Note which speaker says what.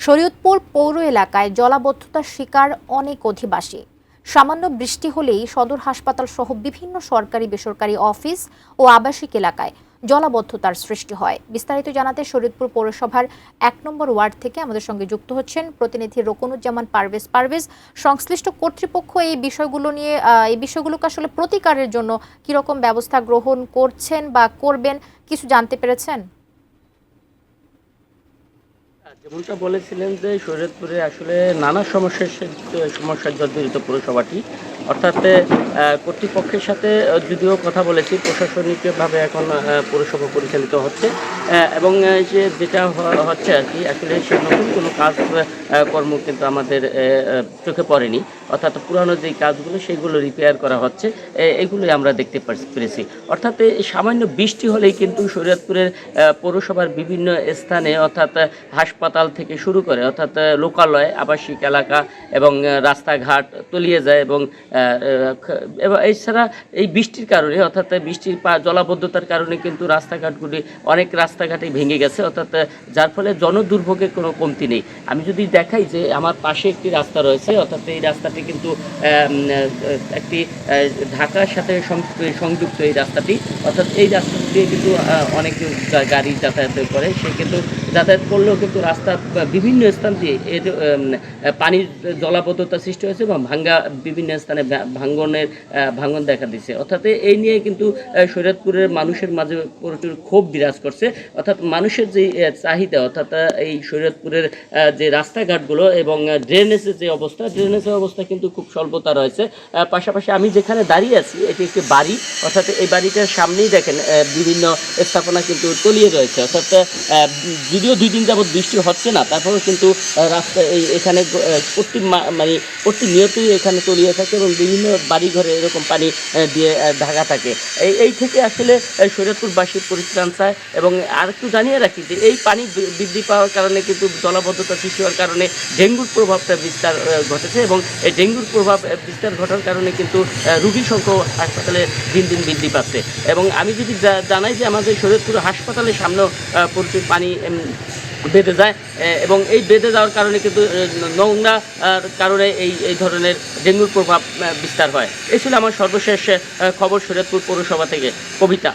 Speaker 1: শরীয়তপুর পৌর এলাকায় জলাবদ্ধতার শিকার অনেক অধিবাসী। সামান্য বৃষ্টি হলেই সদর হাসপাতাল সহ বিভিন্ন সরকারি বেসরকারি অফিস ও আবাসিক এলাকায় জলাবদ্ধতার সৃষ্টি হয়। বিস্তারিত জানাতে শরীয়তপুর পৌরসভার ১ নম্বর ওয়ার্ড থেকে আমাদের সঙ্গে যুক্ত হচ্ছেন প্রতিনিধি রকুনুজ্জামান পারভেজ। সংশ্লিষ্ট কর্তৃপক্ষ এই বিষয়গুলোকে আসলে প্রতিকারের জন্য কিরকম ব্যবস্থা গ্রহণ করছেন বা করবেন কিছু জানতে পেরেছেন?
Speaker 2: যেমনটা বলেছিলেন যে শরীয়তপুরে আসলে নানা সমস্যার জর্জরিত পৌরসভাটি, অর্থাৎ কর্তৃপক্ষের সাথে যদিও কথা বলেছি, প্রশাসনিকভাবে এখন পৌরসভা পরিচালিত হচ্ছে এবং যেটা হচ্ছে আর কি, আসলে সে নতুন কোনো কাজ কর্ম কিন্তু আমাদের চোখে পড়েনি। অর্থাৎ পুরানো যেই কাজগুলো সেইগুলো রিপেয়ার করা হচ্ছে, এগুলোই আমরা দেখতে পেরেছি। অর্থাৎ সামান্য বৃষ্টি হলেই কিন্তু শরীয়তপুরের পৌরসভার বিভিন্ন স্থানে, অর্থাৎ হাসপাতাল থেকে শুরু করে অর্থাৎ লোকালয়, আবাসিক এলাকা এবং রাস্তাঘাট তলিয়ে যায় এবং এছাড়া এই বৃষ্টির কারণে, অর্থাৎ বৃষ্টির জলাবদ্ধতার কারণে কিন্তু অনেক রাস্তাঘাটই ভেঙে গেছে, অর্থাৎ যার ফলে জনদুর্ভোগের কোনো কমতি নেই। আমি যদি দেখাই যে আমার পাশে একটি রাস্তা রয়েছে, অর্থাৎ এই রাস্তাটি কিন্তু একটি ঢাকার সাথে সংযুক্ত এই রাস্তাটি, অর্থাৎ এই রাস্তা দিয়ে কিন্তু অনেক গাড়ি যাতায়াত করে, সে কিন্তু যাতায়াত করলেও কিন্তু রাস্তা বিভিন্ন স্থান দিয়ে এর পানির জলাবদ্ধতা সৃষ্টি হয়েছে এবং বিভিন্ন স্থানে ভাঙন দেখা দিচ্ছে। অর্থাৎ এই নিয়ে কিন্তু শরীয়তপুরের মানুষের মাঝে প্রচুর ক্ষোভ বিরাজ করছে। অর্থাৎ মানুষের যে চাহিদা, অর্থাৎ এই শরীয়তপুরের যে রাস্তাঘাটগুলো এবং ড্রেনেজের অবস্থা কিন্তু খুব স্বল্পতা রয়েছে। পাশাপাশি আমি যেখানে দাঁড়িয়ে আছি এটি একটি বাড়ি, অর্থাৎ এই বাড়িটার সামনেই দেখেন বিভিন্ন স্থাপনা কিন্তু তলিয়ে রয়েছে। অর্থাৎ যদিও 2 দিন যাবৎ বৃষ্টি হচ্ছে না, তারপরেও কিন্তু রাস্তা এখানে প্রতিনিয়তই এখানে তলিয়ে থাকে এবং বিভিন্ন বাড়িঘরে এরকম পানি দিয়ে ঢাকা থাকে। এই থেকে আসলে শরীয়তপুরবাসীর পরিত্রাণ চায়। এবং আর একটু জানিয়ে রাখি যে এই পানি বৃদ্ধি পাওয়ার কারণে কিন্তু জলাবদ্ধতা সৃষ্টি হওয়ার কারণে ডেঙ্গুর প্রভাবটা বিস্তার ঘটেছে এবং এই ডেঙ্গুর প্রভাব বিস্তার ঘটার কারণে কিন্তু রোগীর সংখ্যা হাসপাতালে দিন দিন বৃদ্ধি পাচ্ছে। এবং আমি যদি জানাই যে আমাদের শরীয়তপুর হাসপাতালের সামনেও প্রচুর পানি বেঁধে যায় এবং এই বেঁধে যাওয়ার কারণে কিন্তু নোংরার কারণে এই ধরনের ডেঙ্গুর প্রভাব বিস্তার হয়। এই ছিল আমার সর্বশেষ খবর শরীয়তপুর পৌরসভা থেকে। কবিতা।